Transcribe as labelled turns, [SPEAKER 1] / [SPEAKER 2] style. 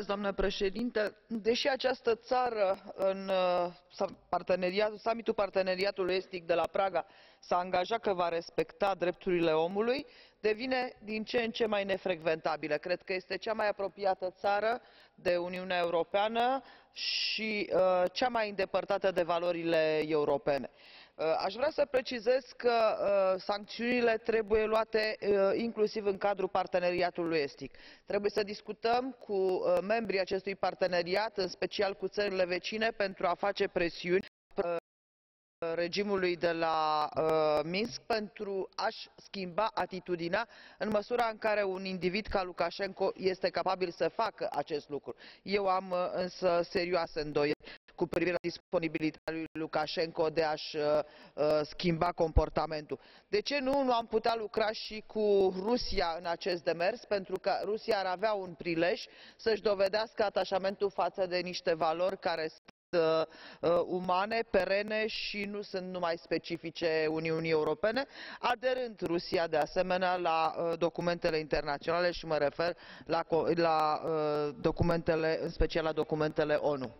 [SPEAKER 1] Doamnă președintă, deși această țară în summitul Parteneriatului Estic de la Praga s-a angajat că va respecta drepturile omului, devine din ce în ce mai nefrecventabilă. Cred că este cea mai apropiată țară de Uniunea Europeană și cea mai îndepărtată de valorile europene. Aș vrea să precizez că sancțiunile trebuie luate inclusiv în cadrul Parteneriatului Estic. Trebuie să discutăm cu membrii acestui parteneriat, în special cu țările vecine, pentru a face presiuni regimului de la Minsk pentru a-și schimba atitudinea în măsura în care un individ ca Lukashenko este capabil să facă acest lucru. Eu am însă serioase îndoieli cu privire la disponibilitatea lui Lukashenko de a-și schimba comportamentul. De ce nu am putea lucra și cu Rusia în acest demers, pentru că Rusia ar avea un prilej să-și dovedească atașamentul față de niște valori care sunt umane, perene și nu sunt numai specifice Uniunii Europene, aderând Rusia de asemenea la documentele internaționale și mă refer la documentele, în special la documentele ONU.